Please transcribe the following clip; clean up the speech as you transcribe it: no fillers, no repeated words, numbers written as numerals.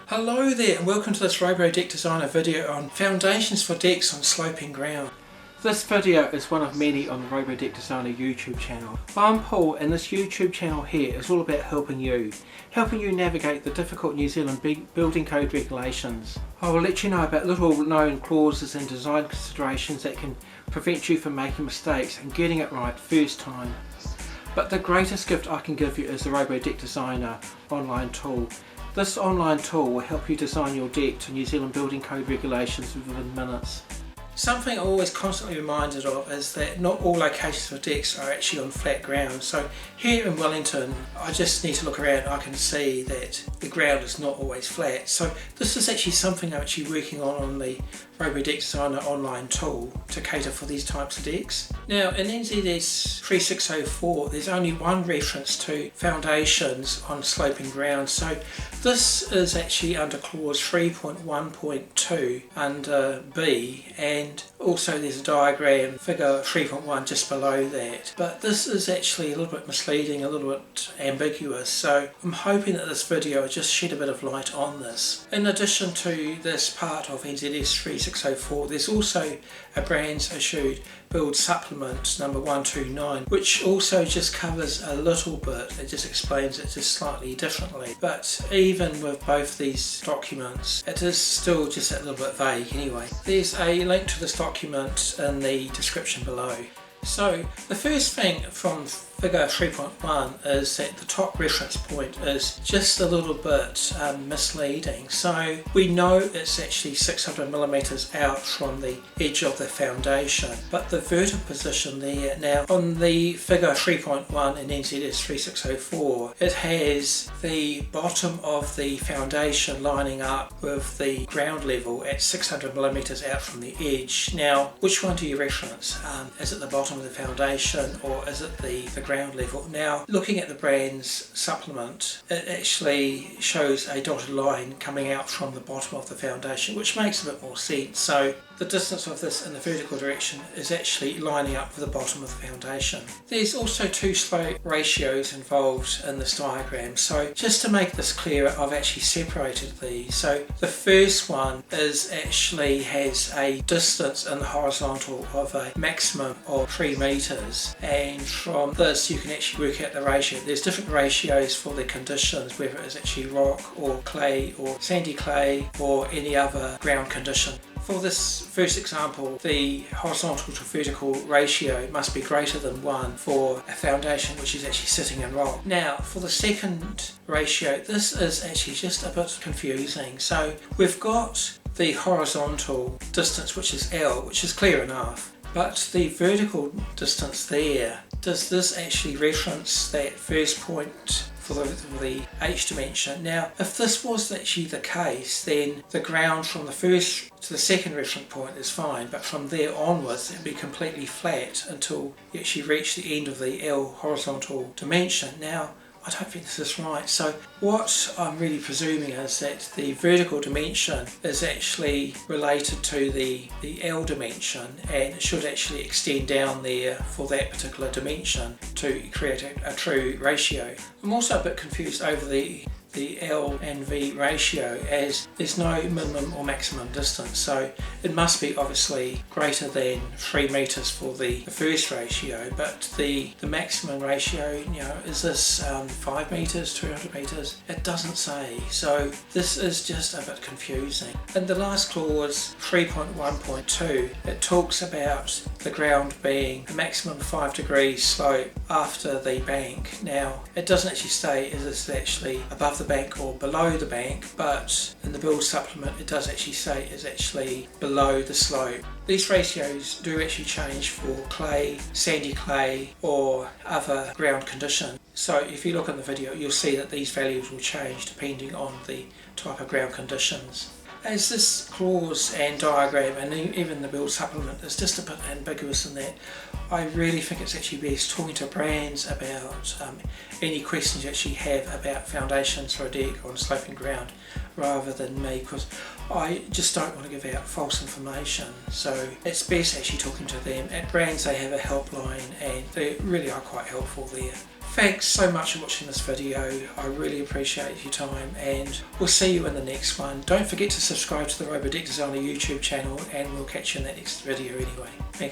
Hello there and welcome to this ROBO Deck Designer video on foundations for decks on sloping ground. This video is one of many on the ROBO Deck Designer YouTube channel. I'm Paul and this YouTube channel here is all about helping you navigate the difficult New Zealand building code regulations. I will let you know about little known clauses and design considerations that can prevent you from making mistakes and getting it right first time. But the greatest gift I can give you is the ROBO Deck Designer online tool. This online tool will help you design your deck to New Zealand building code regulations within minutes. Something I'm always constantly reminded of is that not all locations for decks are actually on flat ground. So here in Wellington, I just need to look around and I can see that the ground is not always flat. So this is actually something I'm actually working on the ROBO Deck Designer online tool to cater for these types of decks. Now in NZS 3604 there's only one reference to foundations on sloping ground, so this is actually under clause 3.1.2 under B, and also there's a diagram figure 3.1 just below that, but this is actually a little bit misleading, a little bit ambiguous, so I'm hoping that this video will just shed a bit of light on this. In addition to this part of NZS 3604 there's also a brands issued build supplement number 129, which also just covers a little bit, it just explains it just slightly differently, but even with both these documents it is still just a little bit vague anyway. There's a link to this document in the description below. So the first thing from figure 3.1 is that the top reference point is just a little bit misleading. So we know it's actually 600mm out from the edge of the foundation, but the vertical position there, now on the figure 3.1 in NZS 3604, it has the bottom of the foundation lining up with the ground level at 600mm out from the edge. Now which one do you reference? Is it the bottom of the foundation or is it the ground level? Now looking at the brands supplement, it actually shows a dotted line coming out from the bottom of the foundation, which makes a bit more sense. So the distance of this in the vertical direction is actually lining up with the bottom of the foundation. There's also two slope ratios involved in this diagram, so just to make this clearer I've actually separated these. So the first one is actually has a distance in the horizontal of a maximum of 3 meters, and from this you can actually work out the ratio. There's different ratios for the conditions, whether it's actually rock or clay or sandy clay or any other ground condition. For this first example, the horizontal to vertical ratio must be greater than 1 for a foundation which is actually sitting in rock. Now for the second ratio, this is actually just a bit confusing. So we've got the horizontal distance, which is L, which is clear enough, but the vertical distance there, does this actually reference that first point for the H dimension? Now if this was actually the case, then the ground from the first to the second reference point is fine, but from there onwards it would be completely flat until you actually reach the end of the L horizontal dimension. Now I don't think this is right. So what I'm really presuming is that the vertical dimension is actually related to the L dimension, and it should actually extend down there for that particular dimension to create a true ratio. I'm also a bit confused over the L and V ratio, as there's no minimum or maximum distance, so it must be obviously greater than 3 meters for the first ratio, but the maximum ratio, you know, is this 5 meters, 200 meters? It doesn't say, so this is just a bit confusing. In the last clause 3.1.2 it talks about the ground being a maximum 5 degrees slope after the bank. Now it doesn't actually say is this actually above the bank or below the bank, but in the build supplement it does actually say it's actually below the slope. These ratios do actually change for clay, sandy clay or other ground conditions. So if you look in the video you'll see that these values will change depending on the type of ground conditions. As this clause and diagram and even the build supplement is just a bit ambiguous in that, I really think it's actually best talking to brands about any questions you actually have about foundations for a deck on sloping ground rather than me, because I just don't want to give out false information. So it's best actually talking to them. At brands they have a helpline and they really are quite helpful there. Thanks so much for watching this video. I really appreciate your time, and we'll see you in the next one. Don't forget to subscribe to the ROBO Designer YouTube channel, and we'll catch you in the next video anyway. Thanks.